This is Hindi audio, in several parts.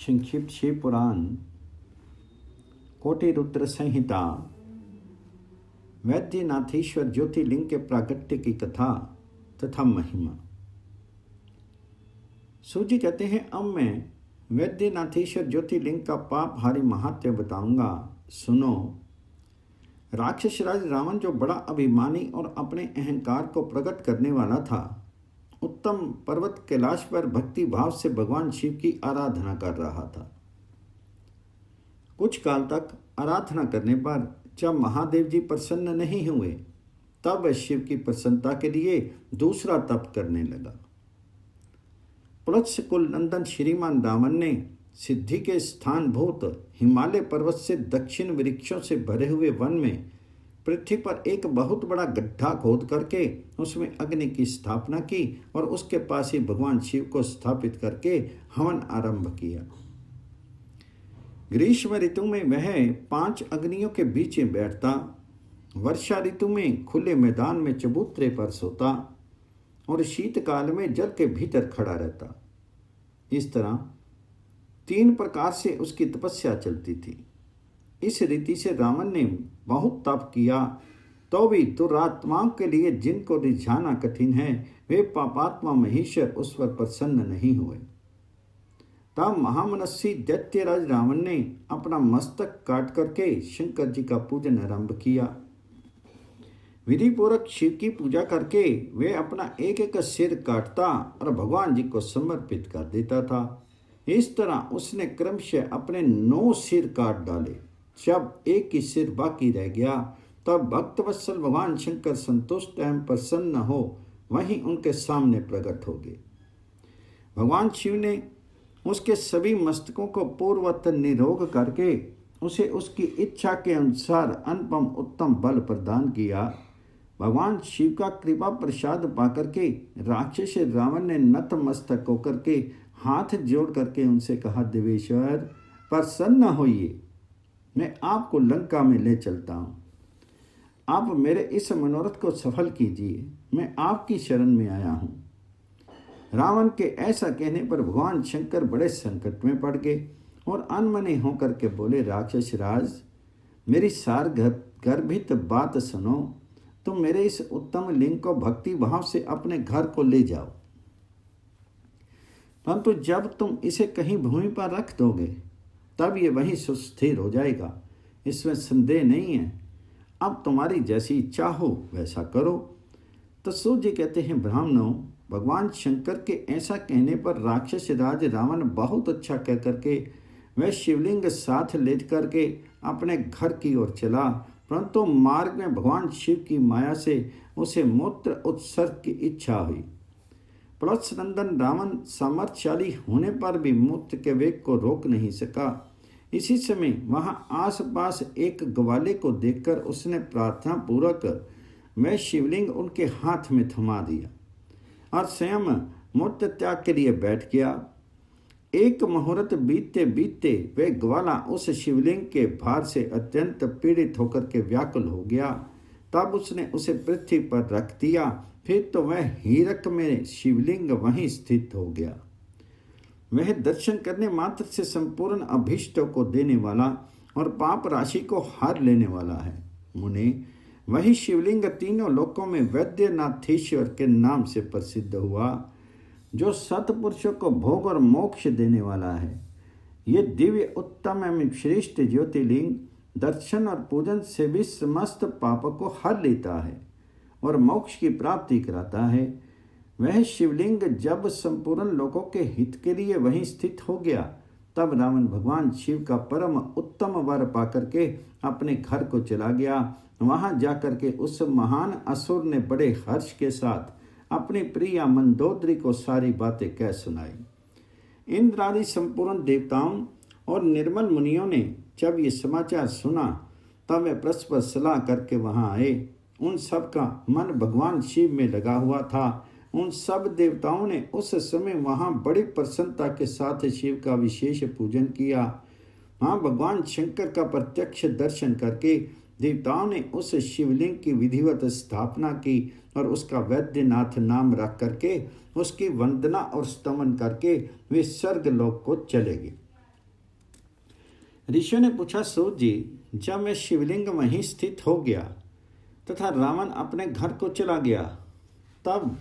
संक्षिप्त शिव पुराण, कोटि रुद्र संहिता, वैद्यनाथेश्वर ज्योतिर्लिंग के प्रागट्य की कथा तथा महिमा। सूजी कहते हैं, अब मैं वैद्यनाथेश्वर ज्योतिर्लिंग का पाप हारी महात्म्य बताऊंगा, सुनो। राक्षस राज रावण, जो बड़ा अभिमानी और अपने अहंकार को प्रकट करने वाला था, उत्तम पर्वत कैलाश पर भक्ति भाव से भगवान शिव की आराधना कर रहा था। कुछ काल तक आराधना करने पर जब महादेव जी प्रसन्न नहीं हुए, तब वह शिव की प्रसन्नता के लिए दूसरा तप करने लगा। पुलत्स्य कुल नंदन श्रीमान रावण ने सिद्धि के स्थानभूत हिमालय पर्वत से दक्षिण वृक्षों से भरे हुए वन में पृथ्वी पर एक बहुत बड़ा गड्ढा खोद करके उसमें अग्नि की स्थापना की और उसके पास ही भगवान शिव को स्थापित करके हवन आरंभ किया। ग्रीष्म ऋतु में वह 5 अग्नियों के बीच में बैठता, वर्षा ऋतु में खुले मैदान में चबूतरे पर सोता और शीतकाल में जल के भीतर खड़ा रहता। इस तरह 3 प्रकार से उसकी तपस्या चलती थी। इस रीति से रावण ने बहुत तप किया, तो भी दुरात्माओं के लिए जिनको रिझाना कठिन है, वे पापात्मा महेश्वर उस पर प्रसन्न नहीं हुए। तब महामनस्वी दैत्यराज रावण ने अपना मस्तक काट करके शंकर जी का पूजन आरंभ किया। विधि पूर्वक शिव की पूजा करके वे अपना एक एक सिर काटता और भगवान जी को समर्पित कर देता था। इस तरह उसने क्रमशः अपने 9 सिर काट डाले। जब एक ही सिर बाकी रह गया, तब भक्तवत्सल भगवान शंकर संतुष्ट एवं प्रसन्न हो वहीं उनके सामने प्रकट हो गए। भगवान शिव ने उसके सभी मस्तकों को पूर्ववत निरोग करके उसे उसकी इच्छा के अनुसार अनुपम उत्तम बल प्रदान किया। भगवान शिव का कृपा प्रसाद पाकर के राक्षस रावण ने नतमस्तक होकर के हाथ जोड़ करके उनसे कहा, देवेश्वर प्रसन्न होइए, मैं आपको लंका में ले चलता हूँ। आप मेरे इस मनोरथ को सफल कीजिए, मैं आपकी शरण में आया हूँ। रावण के ऐसा कहने पर भगवान शंकर बड़े संकट में पड़ गए और अनमने होकर के बोले, राक्षस राज, मेरी सार गर्भित बात सुनो। तुम मेरे इस उत्तम लिंग को भक्ति भाव से अपने घर को ले जाओ, परंतु जब तुम इसे कहीं भूमि पर रख दोगे, तब ये वहीं सुस्थिर हो जाएगा, इसमें संदेह नहीं है। अब तुम्हारी जैसी इच्छा हो वैसा करो। तो सूर्य कहते हैं, ब्राह्मणों, भगवान शंकर के ऐसा कहने पर राक्षस राज रावण बहुत अच्छा कह करके वह शिवलिंग साथ ले करके अपने घर की ओर चला, परंतु मार्ग में भगवान शिव की माया से उसे मूत्र उत्सर्ग की इच्छा हुई। प्लस नंदन रावण सामर्थ्यशाली होने पर भी मूत्र के वेग को रोक नहीं सका। इसी समय वहां आसपास एक ग्वाले को देखकर उसने प्रार्थना पूर्वक वह शिवलिंग उनके हाथ में थमा दिया और स्वयं मूत्र त्याग के लिए बैठ गया। एक मुहूर्त बीतते बीतते वह ग्वाला उस शिवलिंग के भार से अत्यंत पीड़ित होकर के व्याकुल हो गया। तब उसने उसे पृथ्वी पर रख दिया। फिर तो वह हीरक में शिवलिंग वहीं स्थित हो गया। वह दर्शन करने मात्र से संपूर्ण अभीष्टों को देने वाला और पाप राशि को हार लेने वाला है। मुने, वही शिवलिंग तीनों लोकों में वैद्यनाथेश्वर के नाम से प्रसिद्ध हुआ, जो सत्पुरुषों को भोग और मोक्ष देने वाला है। ये दिव्य उत्तम एवं श्रेष्ठ ज्योतिर्लिंग दर्शन और पूजन से भी समस्त पापों को हर लेता है और मोक्ष की प्राप्ति कराता है। वह शिवलिंग जब संपूर्ण लोगों के हित के लिए वहीं स्थित हो गया, तब रावण भगवान शिव का परम उत्तम वर पाकर के अपने घर को चला गया। वहां जाकर के उस महान असुर ने बड़े हर्ष के साथ अपनी प्रिया मंदोदरी को सारी बातें कह सुनाई। इंद्र आदि संपूर्ण देवताओं और निर्मल मुनियों ने जब ये समाचार सुना, तब वे परस्पर सलाह करके वहां आए। उन सब का मन भगवान शिव में लगा हुआ था। उन सब देवताओं ने उस समय वहां बड़ी प्रसन्नता के साथ शिव का विशेष पूजन किया। वहां भगवान शंकर का प्रत्यक्ष दर्शन करके देवताओं ने उस शिवलिंग की विधिवत स्थापना की और उसका वैद्यनाथ नाम रख करके उसकी वंदना और स्तमन करके वे स्वर्ग लोक को चले गए। ऋषियों ने पूछा, सूत जी, जब मैं शिवलिंग वहीं स्थित हो गया तथा रावण अपने घर को चला गया, तब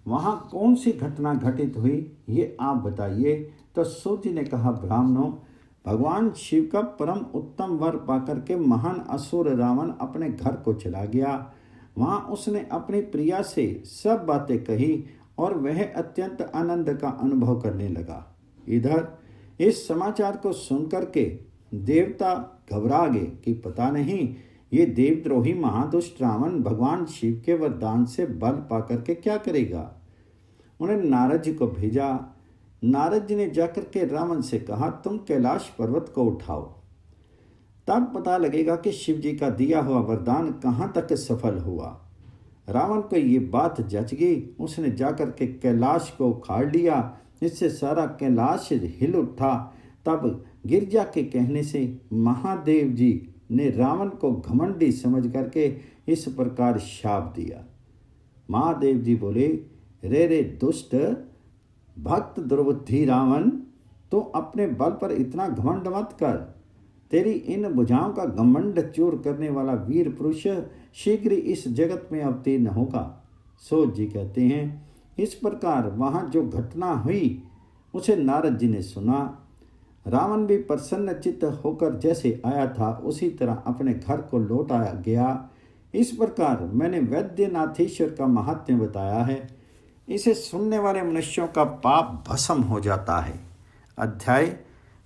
वहाँ कौन सी घटना घटित हुई, ये आप बताइए। तो सूत जी ने कहा, ब्राह्मणों, भगवान शिव का परम उत्तम वर पाकर के महान असुर रावण अपने घर को चला गया। वहाँ उसने अपनी प्रिया से सब बातें कही और वह अत्यंत आनंद का अनुभव करने लगा। इधर इस समाचार को सुनकर के देवता घबरा गए कि पता नहीं ये देवद्रोही महादुष्ट रावण भगवान शिव के वरदान से बल पाकर के क्या करेगा। उन्हें नारद जी को भेजा। नारद जी ने जाकर के रावण से कहा, तुम कैलाश पर्वत को उठाओ, तब पता लगेगा कि शिव जी का दिया हुआ वरदान कहाँ तक सफल हुआ। रावण को ये बात जच गई। उसने जाकर के कैलाश को उखाड़ लिया, इससे सारा कैलाश हिल उठा। तब गिरजा के कहने से महादेव जी ने रावण को घमंडी समझ करके इस प्रकार शाप दिया। महादेव जी बोले, रे दुष्ट भक्त दुर्बुद्धि रावण, तो अपने बल पर इतना घमंड मत कर। तेरी इन भुजाओं का घमंड चूर करने वाला वीर पुरुष शीघ्र इस जगत में अवतीर्ण होगा। सूत जी कहते हैं, इस प्रकार वहाँ जो घटना हुई उसे नारद जी ने सुना। रावण भी प्रसन्नचित्त होकर जैसे आया था उसी तरह अपने घर को लौट आया गया। इस प्रकार मैंने वैद्यनाथेश्वर का महात्म्य बताया है। इसे सुनने वाले मनुष्यों का पाप भस्म हो जाता है। अध्याय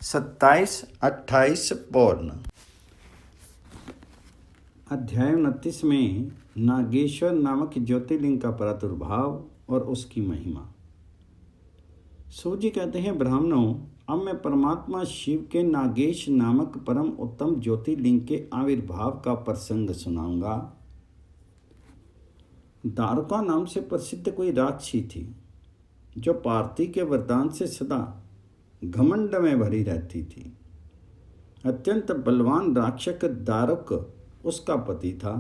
27-28 पूर्ण। अध्याय 29 में नागेश्वर नामक ज्योतिर्लिंग का प्रादुर्भाव और उसकी महिमा। सूत जी कहते हैं, ब्राह्मणों, अब मैं परमात्मा शिव के नागेश नामक परम उत्तम ज्योतिर्लिंग के आविर्भाव का प्रसंग सुनाऊंगा। दारुका नाम से प्रसिद्ध कोई राक्षसी थी जो पार्वती के वरदान से सदा घमंड में भरी रहती थी। अत्यंत बलवान राक्षस दारुक उसका पति था।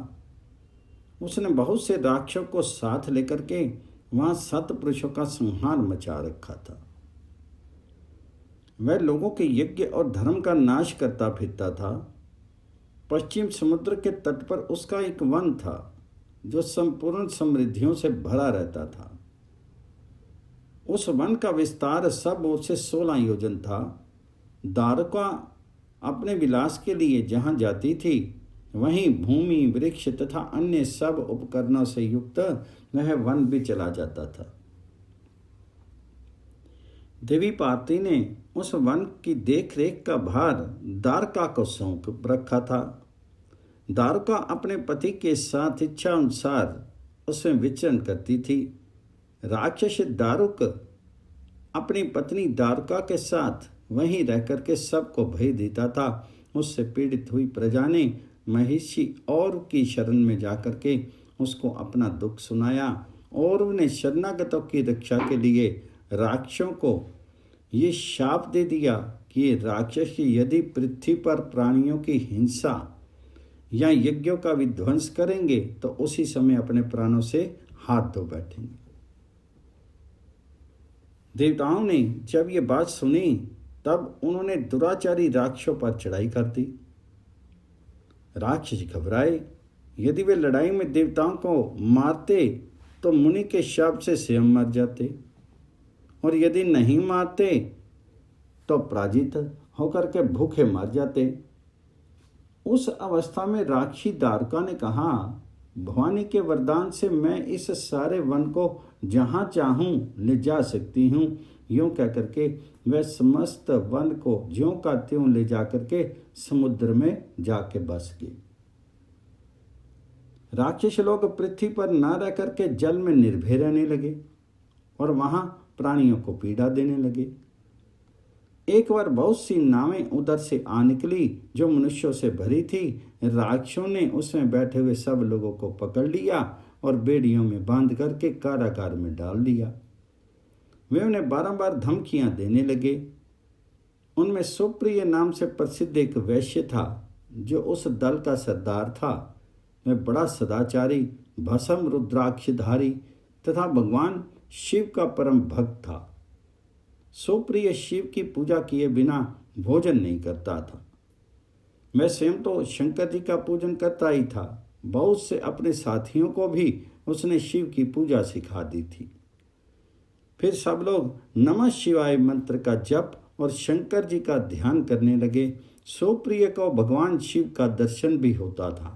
उसने बहुत से राक्षसों को साथ लेकर के वहाँ 7 पुरुषों का संहार मचा रखा था। वह लोगों के यज्ञ और धर्म का नाश करता फिरता था। पश्चिम समुद्र के तट पर उसका एक वन था जो संपूर्ण समृद्धियों से भरा रहता था। उस वन का विस्तार सब ओर से 16 योजन था। दारुका अपने विलास के लिए जहाँ जाती थी वहीं भूमि, वृक्ष तथा अन्य सब उपकरणों से युक्त वह वन भी चला जाता था। देवी पार्वती ने उस वन की देखरेख का भार दारुका को सौंप रखा था। दारुका अपने पति के साथ इच्छा अनुसार उसमें विचरण करती थी। राक्षस दारुक अपनी पत्नी दारुका के साथ वहीं रह करके सबको भय देता था। उससे पीड़ित हुई प्रजा ने महिषी और की शरण में जाकर के उसको अपना दुख सुनाया और उन्हें शरणागतों की रक्षा के लिए राक्षसों को ये शाप दे दिया कि ये राक्षस यदि पृथ्वी पर प्राणियों की हिंसा या यज्ञों का विध्वंस करेंगे तो उसी समय अपने प्राणों से हाथ धो बैठेंगे। देवताओं ने जब ये बात सुनी तब उन्होंने दुराचारी राक्षसों पर चढ़ाई कर दी। राक्षस घबराए। यदि वे लड़ाई में देवताओं को मारते तो मुनि के शाप से स्वयं मर जाते, और यदि नहीं मारते तो पराजित होकर के भूखे मर जाते। उस अवस्था में राक्षसी दारुका ने कहा, भवानी के वरदान से मैं इस सारे वन को जहाँ चाहूँ ले जा सकती हूँ। यूँ कह करके वह समस्त वन को ज्यों का त्यों ले जा करके समुद्र में जाके बस गई। राक्षस लोग पृथ्वी पर न रह करके जल में निर्भय रहने लगे और वहाँ प्राणियों को पीड़ा देने लगे। एक बार बहुत सी नावें उधर से आ निकली जो मनुष्यों से भरी थी। राक्षसों ने उसमें बैठे हुए सब लोगों को पकड़ लिया और बेड़ियों में बांध करके कारागार में डाल दिया। वे उन्हें बारंबार धमकियां देने लगे। उनमें सुप्रिय नाम से प्रसिद्ध एक वैश्य था जो उस दल का सरदार था। वह बड़ा सदाचारी, भस्म रुद्राक्षधारी तथा भगवान शिव का परम भक्त था। सुप्रिय शिव की पूजा किए बिना भोजन नहीं करता था। मैं स्वयं तो शंकर जी का पूजन करता ही था, बहुत से अपने साथियों को भी उसने शिव की पूजा सिखा दी थी। फिर सब लोग नमः शिवाय मंत्र का जप और शंकर जी का ध्यान करने लगे। सुप्रिय को भगवान शिव का दर्शन भी होता था।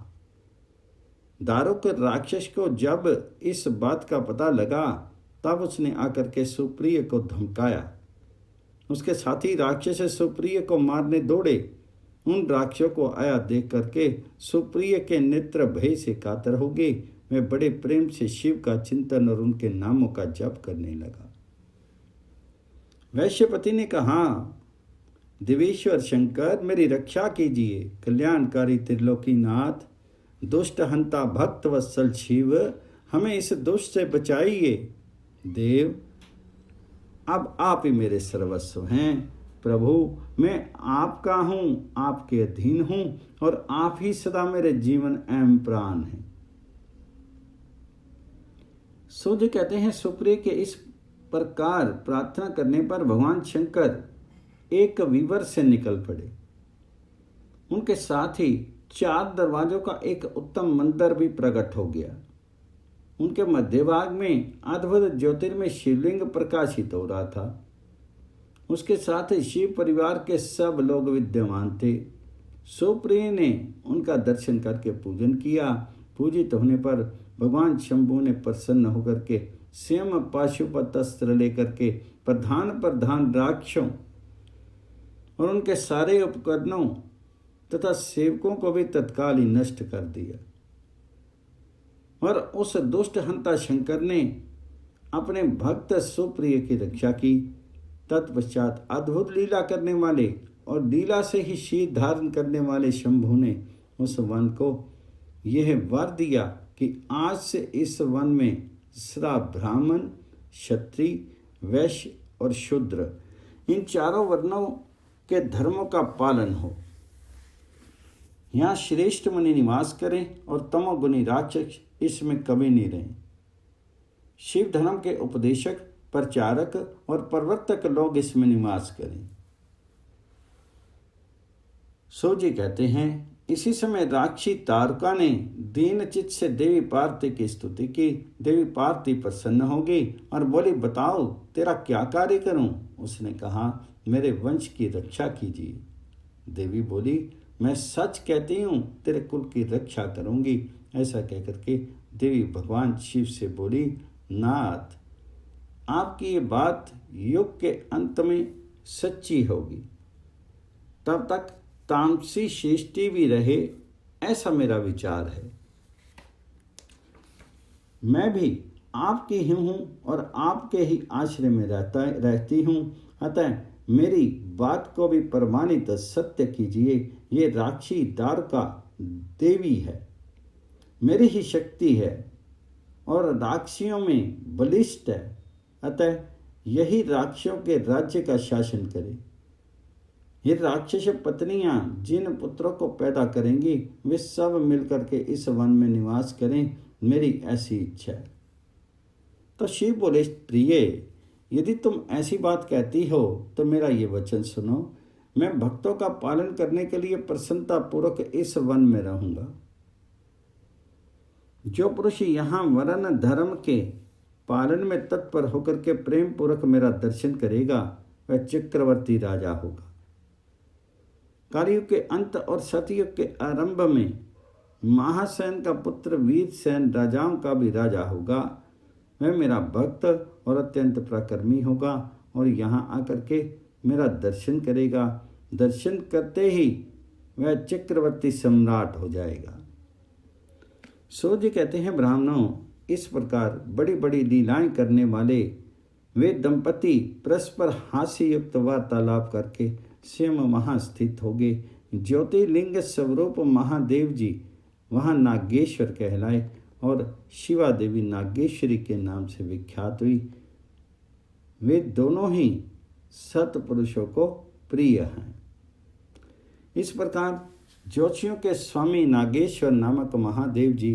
दारुक राक्षस को जब इस बात का पता लगा तब उसने आकर के सुप्रिय को धमकाया। उसके साथी राक्षस सुप्रिय को मारने दौड़े। उन राक्षसों को आया देख करके सुप्रिय के नेत्र भय से कातर हो गए। वे बड़े प्रेम से शिव का चिंतन और उनके नामों का जप करने लगा। वैश्यपति ने कहा, देवेश्वर शंकर मेरी रक्षा कीजिए। कल्याणकारी त्रिलोकीनाथ, दुष्ट हंता भक्त वत्सल शिव, हमें इस दुष्ट से बचाइए। देव, अब आप ही मेरे सर्वस्व हैं। प्रभु, मैं आपका हूँ, आपके अधीन हूँ और आप ही सदा मेरे जीवन एवं प्राण हैं। सूर्य कहते हैं, सुप्रिय के इस प्रकार प्रार्थना करने पर भगवान शंकर एक विवर से निकल पड़े। उनके साथ ही 4 दरवाजों का एक उत्तम मंदिर भी प्रकट हो गया। उनके मध्य भाग में अद्भुत ज्योतिर्मय शिवलिंग प्रकाशित हो रहा था। उसके साथ ही शिव परिवार के सब लोग विद्यमान थे। सुप्रिय ने उनका दर्शन करके पूजन किया। पूजित होने पर भगवान शंभु ने प्रसन्न होकर के स्वयं पाशुपत अस्त्र लेकर के प्रधान राक्षसों और उनके सारे उपकरणों तथा सेवकों को भी तत्काल ही नष्ट कर दिया। और उस दुष्ट हंता शंकर ने अपने भक्त सुप्रिय की रक्षा की। तत्पश्चात अद्भुत लीला करने वाले और लीला से ही शीत धारण करने वाले शंभु ने उस वन को यह वर दिया कि आज से इस वन में सदा ब्राह्मण, क्षत्रिय, वैश्य और शूद्र, इन चारों वर्णों के धर्मों का पालन हो। यहाँ श्रेष्ठ मुनि निवास करें और तमोगुणी राक्षस इसमें कभी नहीं रहें। शिव धर्म के उपदेशक, प्रचारक और प्रवर्तक लोग इसमें निवास करें। सो जी कहते हैं, इसी समय राक्षसी तारका ने दीन चित्त से देवी पार्वती की स्तुति की। देवी पार्वती प्रसन्न हो गई और बोली, बताओ तेरा क्या कार्य करूं? उसने कहा, मेरे वंश की रक्षा कीजिए। देवी बोली, मैं सच कहती हूँ, तेरे कुल की रक्षा करूँगी। ऐसा कहकर के देवी भगवान शिव से बोली, नाथ, आपकी ये बात युग के अंत में सच्ची होगी, तब तक तामसी सृष्टि भी रहे, ऐसा मेरा विचार है। मैं भी आपकी ही हूँ और आपके ही आश्रय में रहती हूँ, अतः मेरी बात को भी प्रमाणित सत्य कीजिए। ये राक्षसी दारुका देवी है, मेरी ही शक्ति है और राक्षसियों में बलिष्ठ है, अतः यही राक्षसों के राज्य का शासन करे। ये राक्षस पत्नियां जिन पुत्रों को पैदा करेंगी वे सब मिलकर के इस वन में निवास करें, मेरी ऐसी इच्छा है। तो शिव बोले, प्रिय, यदि तुम ऐसी बात कहती हो तो मेरा ये वचन सुनो। मैं भक्तों का पालन करने के लिए प्रसन्नता पूर्वक इस वन में रहूंगा। जो पुरुष यहाँ वर्ण धर्म के पालन में तत्पर होकर के प्रेम पूर्वक मेरा दर्शन करेगा वह चक्रवर्ती राजा होगा। कलयुग के अंत और सतयुग के आरंभ में महासेन का पुत्र वीरसेन राजाओं का भी राजा होगा। वह मेरा भक्त और अत्यंत पराक्रमी होगा और यहाँ आकर के मेरा दर्शन करेगा। दर्शन करते ही वह चक्रवर्ती सम्राट हो जाएगा। सूर्य कहते हैं, ब्राह्मणों, इस प्रकार बड़ी बड़ी लीलाएं करने वाले वे दंपति परस्पर हास्य युक्त वार्तालाप करके स्वयं वहाँ स्थित हो गए। ज्योतिर्लिंग स्वरूप महादेव जी वहाँ नागेश्वर कहलाए और शिवा देवी नागेश्वरी के नाम से विख्यात हुई। वे दोनों ही सतपुरुषों को प्रिय हैं। इस प्रकार ज्योतिषियों के स्वामी नागेश्वर नामक महादेव जी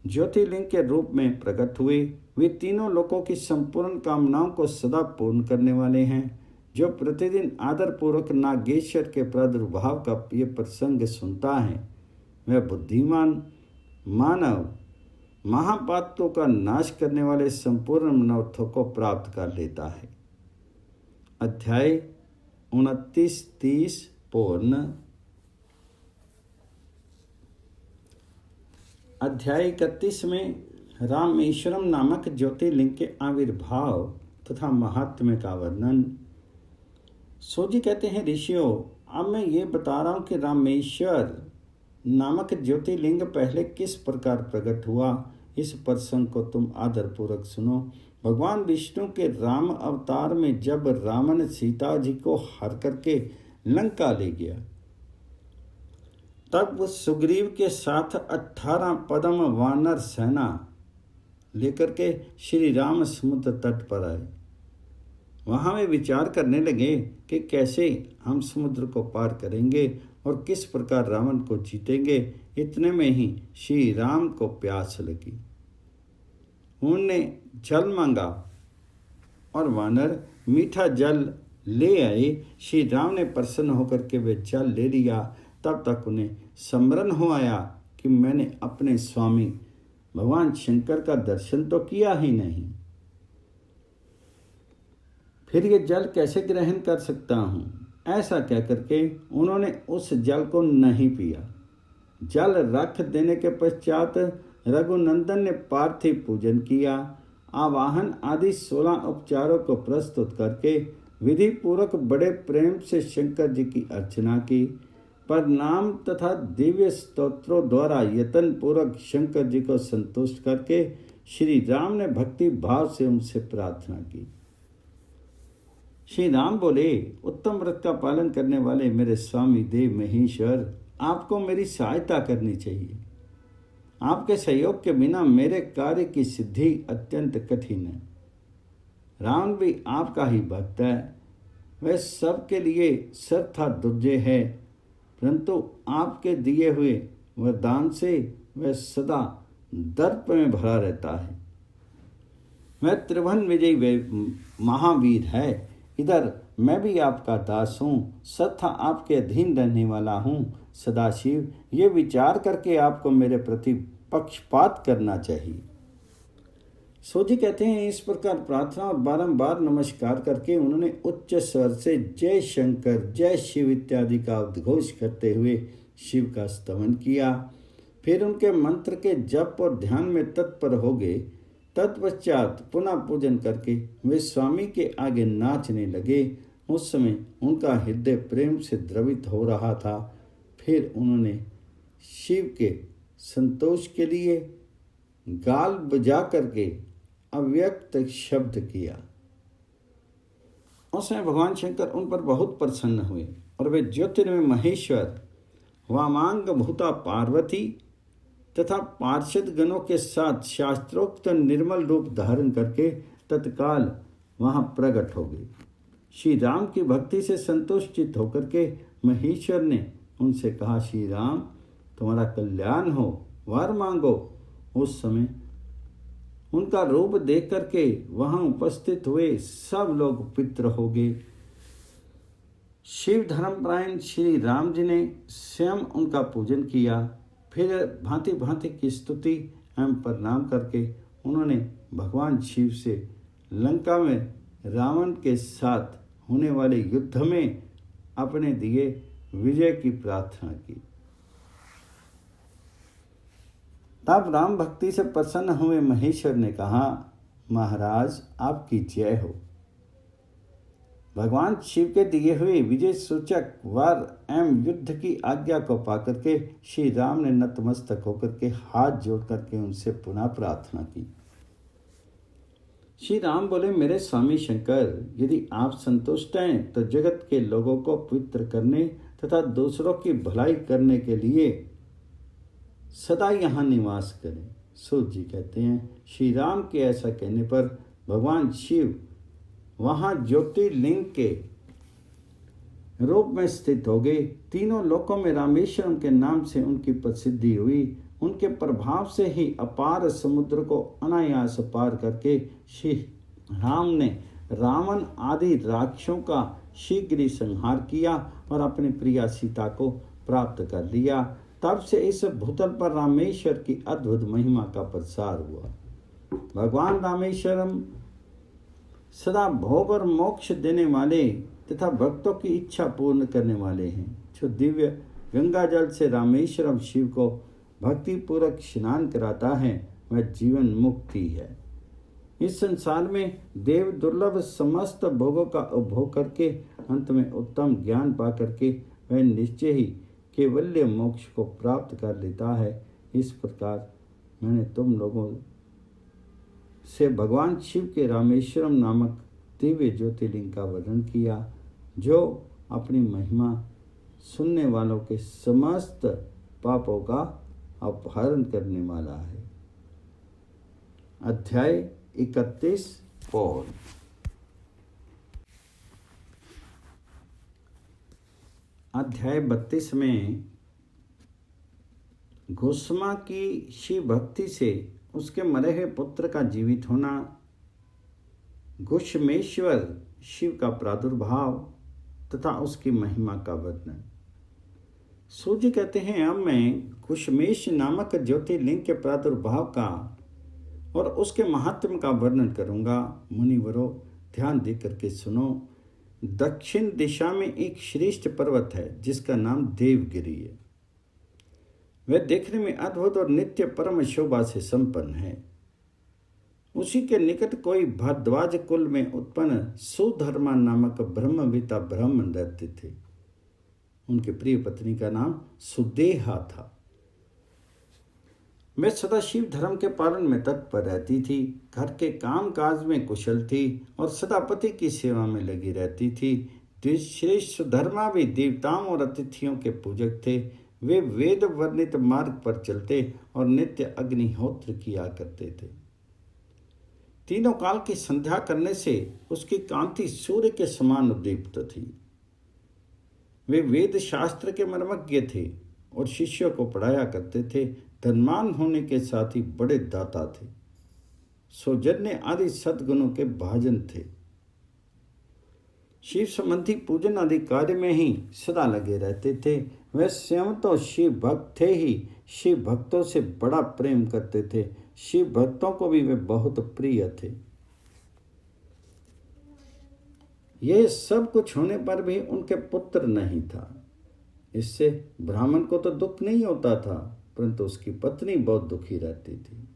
ज्योतिर्लिंग के रूप में प्रकट हुए। वे तीनों लोकों की संपूर्ण कामनाओं को सदा पूर्ण करने वाले हैं। जो प्रतिदिन आदरपूर्वक नागेश्वर के प्रादुर्भाव का ये प्रसंग सुनता है, वह बुद्धिमान मानव महापातकों का नाश करने वाले संपूर्ण मनोर्थों को प्राप्त कर लेता है। अध्याय 29-30 पूर्ण। अध्याय 31 में रामेश्वरम नामक ज्योतिर्लिंग के आविर्भाव तथा महात्म्य का वर्णन। सोजी कहते हैं, ऋषियों, अब मैं ये बता रहा हूँ कि रामेश्वर नामक ज्योतिर्लिंग पहले किस प्रकार प्रकट हुआ। इस प्रसंग को तुम आदरपूर्वक सुनो। भगवान विष्णु के राम अवतार में जब रावण सीता जी को हर करके लंका ले गया, तब वो सुग्रीव के साथ 18 पदम वानर सेना लेकर के श्री राम समुद्र तट पर आए। वहाँ वे विचार करने लगे कि कैसे हम समुद्र को पार करेंगे और किस प्रकार रावण को जीतेंगे। इतने में ही श्री राम को प्यास लगी। उन्होंने जल मांगा और वानर मीठा जल ले आए। श्री राम ने प्रसन्न होकर के वे जल ले लिया। तब तक उन्हें स्मरण हो आया कि मैंने अपने स्वामी भगवान शंकर का दर्शन तो किया ही नहीं, फिर ये जल कैसे ग्रहण कर सकता हूँ। ऐसा कहकर के उन्होंने उस जल को नहीं पिया। जल रख देने के पश्चात रघुनंदन ने पार्थिव पूजन किया। आवाहन आदि 16 उपचारों को प्रस्तुत करके विधि पूर्वक बड़े प्रेम से शंकर जी की अर्चना की। प्रणाम तथा दिव्य स्तोत्रों द्वारा यत्न पूर्वक शंकर जी को संतुष्ट करके श्री राम ने भक्ति भाव से उनसे प्रार्थना की। श्री राम बोले, उत्तम व्रत का पालन करने वाले मेरे स्वामी देव महेश्वर, आपको मेरी सहायता करनी चाहिए। आपके सहयोग के बिना मेरे कार्य की सिद्धि अत्यंत कठिन है। रावण भी आपका ही भक्त है। वह सबके लिए सर्वथा दुर्जय है, परंतु आपके दिए हुए वरदान से वह सदा दर्प में भरा रहता है। वह त्रिभुवन विजयी महावीर है। इधर मैं भी आपका दास हूँ, सत्ता आपके अधीन रहने वाला हूँ। सदाशिव ये विचार करके आपको मेरे प्रति पक्षपात करना चाहिए। सोजी कहते हैं, इस प्रकार प्रार्थना और बारंबार नमस्कार करके उन्होंने उच्च स्वर से जय शंकर, जय शिव इत्यादि का उद्घोष करते हुए शिव का स्तवन किया। फिर उनके मंत्र के जप और ध्यान में तत्पर हो गए। तत्पश्चात पुनः पूजन करके वे स्वामी के आगे नाचने लगे। उस समय उनका हृदय प्रेम से द्रवित हो रहा था। फिर उन्होंने शिव के संतोष के लिए गाल बजा करके अव्यक्त शब्द किया। उस समय भगवान शंकर उन पर बहुत प्रसन्न हुए और वे ज्योतिर्मय महेश्वर, वामांग भूता पार्वती तथा पार्षद गणों के साथ शास्त्रोक्त निर्मल रूप धारण करके तत्काल वहां प्रकट हो गए। श्री राम की भक्ति से संतुष्टित होकर के महेश्वर ने उनसे कहा, श्री राम, तुम्हारा कल्याण हो, वर मांगो। उस समय उनका रूप देख करके वहां उपस्थित हुए सब लोग पित्र हो गए। शिव धर्मपरायण श्री राम जी ने स्वयं उनका पूजन किया। फिर भांति भांति की स्तुति एवं प्रणाम करके उन्होंने भगवान शिव से लंका में रावण के साथ होने वाले युद्ध में अपने दिए विजय की प्रार्थना की। तब राम भक्ति से प्रसन्न हुए महेश्वर ने कहा, महाराज आपकी जय हो। भगवान शिव के दिए हुए विजय सूचक वर एवं युद्ध की आज्ञा को पाकर के श्री राम ने नतमस्तक होकर के हाथ जोड़ करके उनसे पुनः प्रार्थना की। श्री राम बोले, मेरे स्वामी शंकर, यदि आप संतुष्ट हैं तो जगत के लोगों को पवित्र करने तथा दूसरों की भलाई करने के लिए सदा यहाँ निवास करें। सूत जी कहते हैं, श्री राम के ऐसा कहने पर भगवान शिव वहाँ ज्योतिर्लिंग के रूप में स्थित हो गए। तीनों लोकों में रामेश्वरम के नाम से उनकी प्रसिद्धि हुई। उनके प्रभाव से ही अपार समुद्र को अनायास पार करके श्री राम ने रावण आदि राक्षसों का शीघ्र ही संहार किया और अपनी प्रिया सीता को प्राप्त कर लिया। तब से इस भूतल पर रामेश्वर की अद्भुत महिमा का प्रसार हुआ। भगवान रामेश्वरम सदा भोग और मोक्ष देने वाले तथा भक्तों की इच्छा पूर्ण करने वाले हैं। जो दिव्य गंगा जल से रामेश्वरम शिव को भक्ति पूर्वक स्नान कराता है वह जीवन मुक्ति है। इस संसार में देव दुर्लभ समस्त भोगों का उपभोग करके अंत में उत्तम ज्ञान पा करके वह निश्चय ही केवल्य मोक्ष को प्राप्त कर लेता है। इस प्रकार मैंने तुम लोगों से भगवान शिव के रामेश्वरम नामक दिव्य ज्योतिर्लिंग का वर्णन किया, जो अपनी महिमा सुनने वालों के समस्त पापों का अपहरण करने वाला है। अध्याय 31 और अध्याय 32 में घुसमा की शिव भक्ति से उसके मरे हुए पुत्र का जीवित होना, घुष्मेश्वर शिव का प्रादुर्भाव तथा उसकी महिमा का वर्णन। सूर्य कहते हैं, अब मैं घुष्मेश नामक ज्योतिर्लिंग के प्रादुर्भाव का और उसके महात्म का वर्णन करूंगा। मुनिवरों, ध्यान दे करके सुनो। दक्षिण दिशा में एक श्रेष्ठ पर्वत है जिसका नाम देवगिरी है। वह देखने में अद्भुत और नित्य परम शोभा से संपन्न है। उसी के निकट कोई भारद्वाज कुल में उत्पन्न सुधर्मा नामक ब्रह्मवेत्ता ब्राह्मण रहते थे। उनकी प्रिय पत्नी का नाम सुदेहा था। वह सदा शिव धर्म के पालन में तत्पर रहती थी, घर के काम काज में कुशल थी और सदा पति की सेवा में लगी रहती थी। श्रेष्ठ सुधर्मा भी देवताओं और अतिथियों के पूजक थे। वे वेद वर्णित मार्ग पर चलते और नित्य अग्निहोत्र किया करते थे। तीनों काल की संध्या करने से उसकी कांति सूर्य के समान उद्दीप्त थी। वे वेद शास्त्र के मर्मज्ञ थे और शिष्यों को पढ़ाया करते थे। धनवान होने के साथ ही बड़े दाता थे। सौजन्य आदि सद्गुणों के भाजन थे। शिव संबंधी पूजन आदि कार्य में ही सदा लगे रहते थे। वे स्वयं तो शिव भक्त थे ही, शिव भक्तों से बड़ा प्रेम करते थे। शिव भक्तों को भी वे बहुत प्रिय थे। यह सब कुछ होने पर भी उनके पुत्र नहीं था। इससे ब्राह्मण को तो दुख नहीं होता था, परंतु उसकी पत्नी बहुत दुखी रहती थी।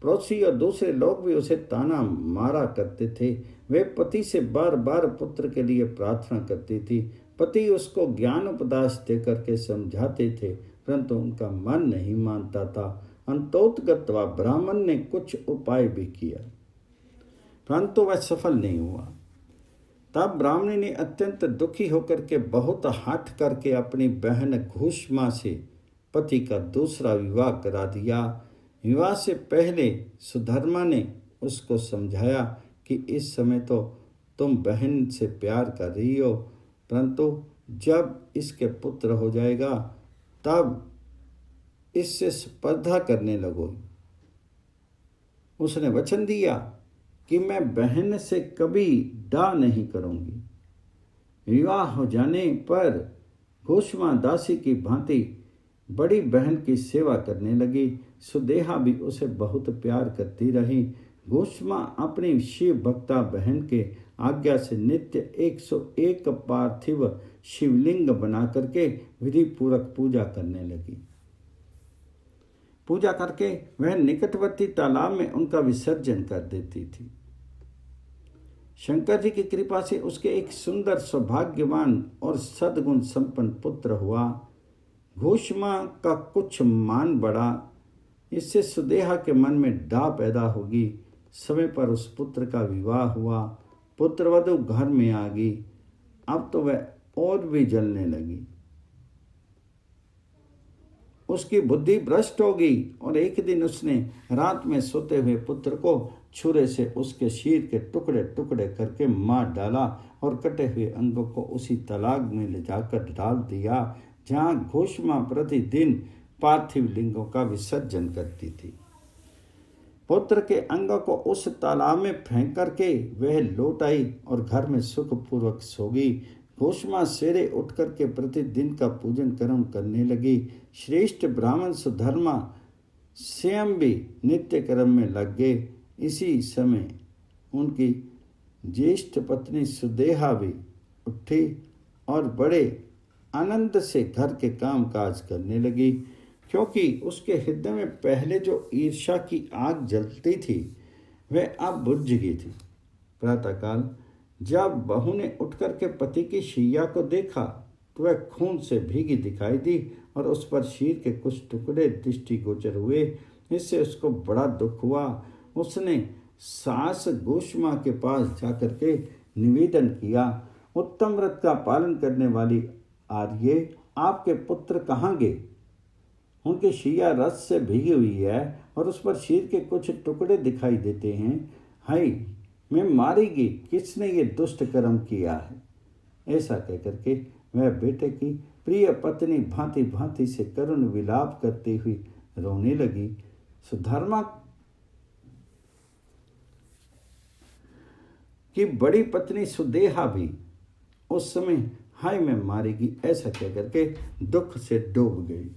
पड़ोसी और दूसरे लोग भी उसे ताना मारा करते थे। वे पति से बार बार पुत्र के लिए प्रार्थना करती थी। पति उसको ज्ञान उपदेश दे करके समझाते थे, परंतु उनका मन नहीं मानता था। अंतोतगत्वा ब्राह्मण ने कुछ उपाय भी किया, परंतु वह सफल नहीं हुआ। तब ब्राह्मणी ने अत्यंत दुखी होकर के बहुत हठ करके अपनी बहन घुष्मा से पति का दूसरा विवाह करा दिया। विवाह से पहले सुधर्मा ने उसको समझाया कि इस समय तो तुम बहन से प्यार कर रही हो, परंतु जब इसके पुत्र हो जाएगा तब इससे स्पर्धा करने लगोगी। उसने वचन दिया कि मैं बहन से कभी डा नहीं करूंगी। विवाह हो जाने पर घुष्मा दासी की भांति बड़ी बहन की सेवा करने लगी। सुदेहा भी उसे बहुत प्यार करती रही। घुष्मा अपनी शिव भक्ता बहन के आज्ञा से नित्य 101 पार्थिव शिवलिंग बना करके विधि पूर्वक पूजा करने लगी। पूजा करके वह निकटवर्ती तालाब में उनका विसर्जन कर देती थी। शंकर जी की कृपा से उसके एक सुंदर सौभाग्यवान और सद्गुण संपन्न पुत्र हुआ। घुष्मा का कुछ मान बढ़ा, इससे सुदेहा के मन में डा पैदा होगी। समय पर उस पुत्र का विवाह हुआ। पुत्रवधु घर में आ गई। अब तो वह और भी जलने लगी। उसकी बुद्धि भ्रष्ट हो गई और एक दिन उसने रात में सोते हुए पुत्र को छुरे से उसके शीर के टुकड़े टुकड़े करके मार डाला और कटे हुए अंगों को उसी तालाब में ले जाकर डाल दिया जहाँ घुष्मा प्रतिदिन पार्थिव लिंगों का विसर्जन करती थी। पुत्र के अंग को उस तालाब में फेंक करके वह लौट आई और घर में सुखपूर्वक सो गई। घोषमा सवेरे उठ करके प्रतिदिन का पूजन कर्म करने लगी। श्रेष्ठ ब्राह्मण सुधर्मा स्वयं भी नित्य कर्म में लग गए। इसी समय उनकी ज्येष्ठ पत्नी सुदेहा भी उठी और बड़े आनंद से घर के काम काज करने लगी, क्योंकि उसके हृदय में पहले जो ईर्ष्या की आग जलती थी वह अब बुझ गई थी। प्रातःकाल जब बहू ने उठकर के पति की शैया को देखा तो वह खून से भीगी दिखाई दी और उस पर शीर के कुछ टुकड़े दृष्टिगोचर हुए। इससे उसको बड़ा दुख हुआ। उसने सास घोषमा के पास जाकर के निवेदन किया, उत्तम व्रत का पालन करने वाली आर्ये, आपके पुत्र कहाँ गए? उनकी शैया रस से भीगी हुई है और उस पर शीर के कुछ टुकड़े दिखाई देते हैं। हाय, मैं मारेगी, किसने ये दुष्ट कर्म किया है? ऐसा कहकर के वह बेटे की प्रिय पत्नी भांति भांति से करुण विलाप करती हुई रोने लगी। सुधर्मा की बड़ी पत्नी सुदेहा भी उस समय हाय मैं मारेगी ऐसा कहकर के दुख से डूब गई।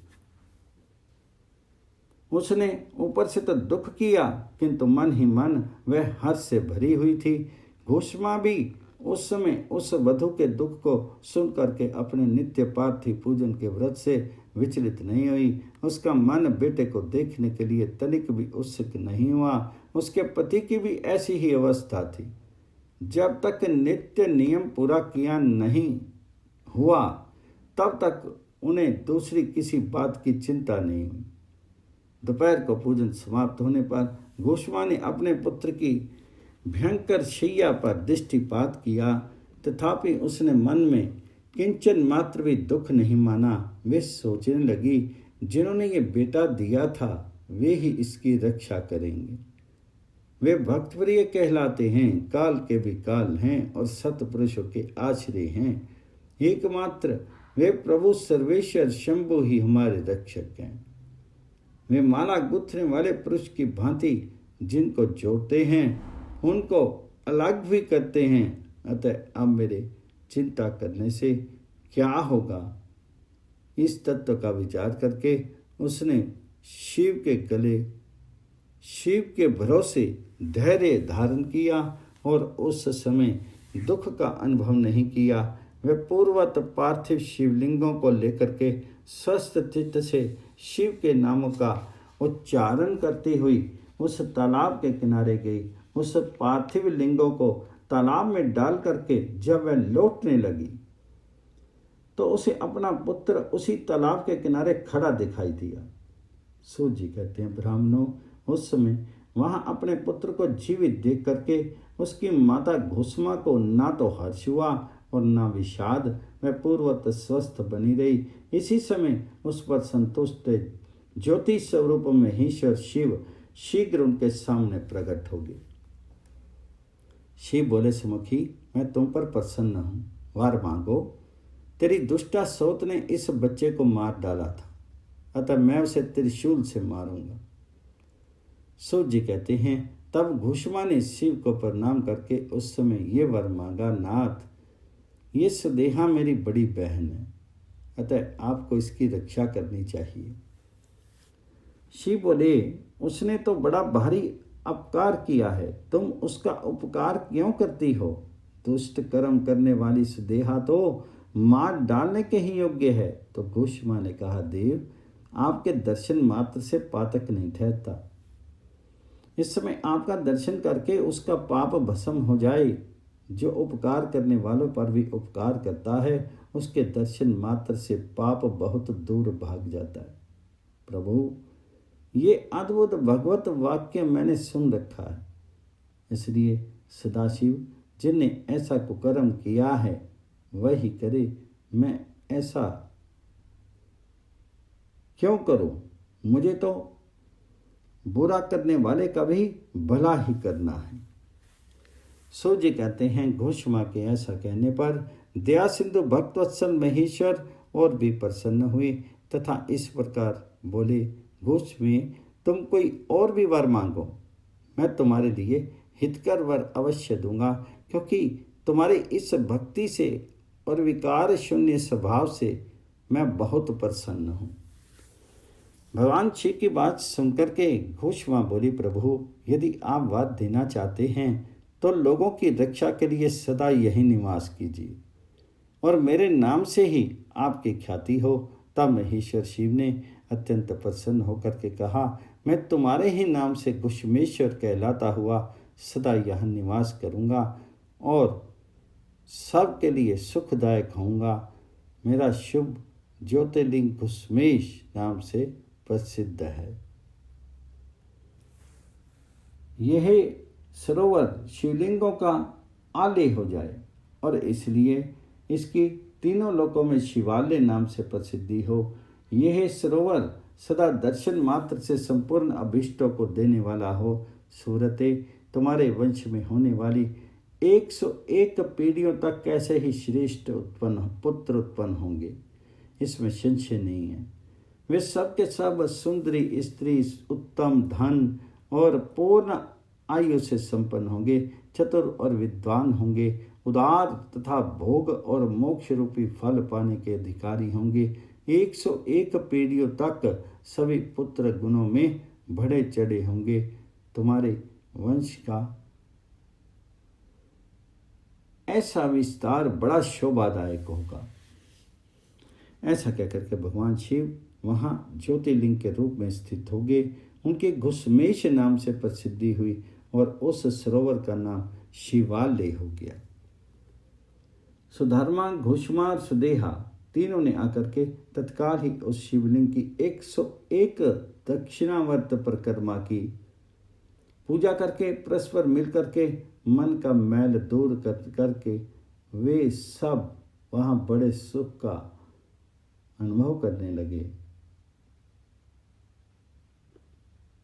उसने ऊपर से तो दुख किया, किंतु मन ही मन वह हर्ष से भरी हुई थी। घोषमा भी उस समय उस वधु के दुख को सुन करके अपने नित्य पार्थिव पूजन के व्रत से विचलित नहीं हुई। उसका मन बेटे को देखने के लिए तनिक भी उत्सुक नहीं हुआ। उसके पति की भी ऐसी ही अवस्था थी। जब तक नित्य नियम पूरा किया नहीं हुआ तब तक उन्हें दूसरी किसी बात की चिंता नहीं हुई। दोपहर को पूजन समाप्त होने पर घोषमा ने अपने पुत्र की भयंकर शैया पर दृष्टिपात किया, तथापि उसने मन में किंचन मात्र भी दुख नहीं माना। वे सोचने लगी, जिन्होंने ये बेटा दिया था वे ही इसकी रक्षा करेंगे। वे भक्तप्रिय कहलाते हैं, काल के भी काल हैं और सतपुरुषों के आश्रय हैं। एकमात्र वे प्रभु सर्वेश्वर शंभु ही हमारे रक्षक हैं। वे माला गुथने वाले पुरुष की भांति जिनको जोड़ते हैं उनको अलग भी करते हैं। अतः अब मेरे चिंता करने से क्या होगा? इस तत्व का विचार करके उसने शिव के भरोसे धैर्य धारण किया और उस समय दुख का अनुभव नहीं किया। वह पूर्वत पार्थिव शिवलिंगों को लेकर के स्वस्थ चित्त से शिव के नामों का उच्चारण करती हुई उस तालाब के किनारे गई। उस पार्थिव लिंगों को तालाब में डाल करके जब वह लौटने लगी तो उसे अपना पुत्र उसी तालाब के किनारे खड़ा दिखाई दिया। सूत जी कहते हैं, ब्राह्मणों, उस समय वहां अपने पुत्र को जीवित देख करके उसकी माता घोषमा को ना तो हर्ष हुआ और ना विषाद। वह पूर्वत स्वस्थ बनी रही। इसी समय उस पर संतुष्ट ज्योति स्वरूप में ईश्वर शिव शीघ्र उनके सामने प्रकट हो गए। शिव बोले, सुमुखी, मैं तुम पर प्रसन्न हूं, वर मांगो। तेरी दुष्टा सोत ने इस बच्चे को मार डाला था, अतः मैं उसे त्रिशूल से मारूंगा। सूत जी कहते हैं, तब घोषमा ने शिव को प्रणाम करके उस समय ये वर मांगा, नाथ, ये सुदेहा मेरी बड़ी बहन है, अतः आपको इसकी रक्षा करनी चाहिए। शिव बोले, उसने तो बड़ा भारी अपकार किया है, तुम उसका उपकार क्यों करती हो? दुष्ट कर्म करने वाली सुदेहा तो मार डालने के ही योग्य है। तो घोषमा ने कहा, देव, आपके दर्शन मात्र से पातक नहीं ठहरता। इस समय आपका दर्शन करके उसका पाप भस्म हो जाए। जो उपकार करने वालों पर भी उपकार करता है उसके दर्शन मात्र से पाप बहुत दूर भाग जाता है। प्रभु, ये अद्भुत भगवत वाक्य मैंने सुन रखा है, इसलिए सदाशिव जिनने ऐसा कुकर्म किया है वही करे। मैं ऐसा क्यों करूं? मुझे तो बुरा करने वाले का भी भला ही करना है। सो जी कहते हैं, घोषमा के ऐसा कहने पर दया सिंधु भक्तवत्सल महेश्वर और भी प्रसन्न हुए तथा इस प्रकार बोले, घोष में तुम कोई और भी वर मांगो। मैं तुम्हारे लिए हितकर वर अवश्य दूंगा, क्योंकि तुम्हारी इस भक्ति से और विकार शून्य स्वभाव से मैं बहुत प्रसन्न हूँ। भगवान शिव की बात सुनकर के घोषमा बोली, प्रभु यदि आप बात देना चाहते हैं तो लोगों की रक्षा के लिए सदा यही निवास कीजिए और मेरे नाम से ही आपकी ख्याति हो। तब महेश्वर शिव ने अत्यंत प्रसन्न होकर के कहा, मैं तुम्हारे ही नाम से घुश्मेश्वर कहलाता हुआ सदा यहाँ निवास करूँगा और सबके लिए सुखदायक होऊंगा। मेरा शुभ ज्योतिर्लिंग घुश्मेश नाम से प्रसिद्ध है। यह सरोवर शिवलिंगों का आलय हो जाए और इसलिए इसकी तीनों लोकों में शिवालय नाम से प्रसिद्धि हो। यह सरोवर सदा दर्शन मात्र से संपूर्ण अभिष्टों को देने वाला हो। सूरते, तुम्हारे वंश में होने वाली 101 पीढ़ियों तक कैसे ही श्रेष्ठ पुत्र उत्पन्न होंगे, इसमें संशय नहीं है। वे सब के सब सुंदरी स्त्री, उत्तम धन और पूर्ण आयु से संपन्न होंगे, चतुर और विद्वान होंगे, उदार तथा भोग और मोक्ष रूपी फल पाने के अधिकारी होंगे। 101 पीढ़ियों तक सभी पुत्र गुणों में बढ़े चढ़े होंगे। तुम्हारे वंश का ऐसा विस्तार बड़ा शोभादायक होगा। ऐसा कहकर के भगवान शिव वहाँ ज्योतिर्लिंग के रूप में स्थित हो गए। उनके घुश्मेश नाम से प्रसिद्धि हुई और उस सरोवर का नाम शिवालय हो गया। सुधर्मा, घुश्मा और सुदेहा तीनों ने आकर के तत्काल ही उस शिवलिंग की 101 दक्षिणावर्त परिक्रमा की। पूजा करके परस्पर मिल करके मन का मैल दूर करके वे सब वहाँ बड़े सुख का अनुभव करने लगे।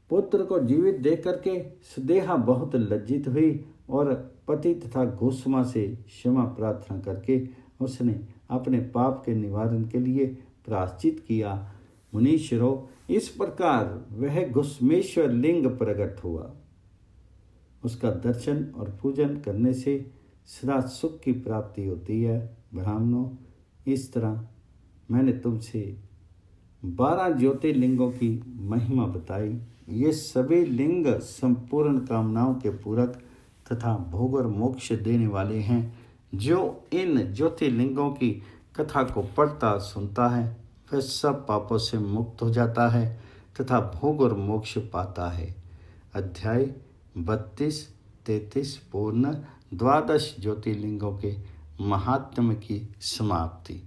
पुत्र को जीवित देख करके सुदेहा बहुत लज्जित हुई और पति तथा घुश्मा से क्षमा प्रार्थना करके उसने अपने पाप के निवारण के लिए प्रायश्चित किया। मुनीश्वरों, इस प्रकार वह घुश्मेश्वर लिंग प्रकट हुआ। उसका दर्शन और पूजन करने से सदा सुख की प्राप्ति होती है। ब्राह्मणों, इस तरह मैंने तुमसे 12 ज्योतिर्लिंगों की महिमा बताई। ये सभी लिंग संपूर्ण कामनाओं के पूरक तथा भोग और मोक्ष देने वाले हैं। जो इन ज्योतिर्लिंगों की कथा को पढ़ता सुनता है वह सब पापों से मुक्त हो जाता है तथा भोग और मोक्ष पाता है। अध्याय 32-33 पूर्ण 12 ज्योतिर्लिंगों के महात्म्य की समाप्ति।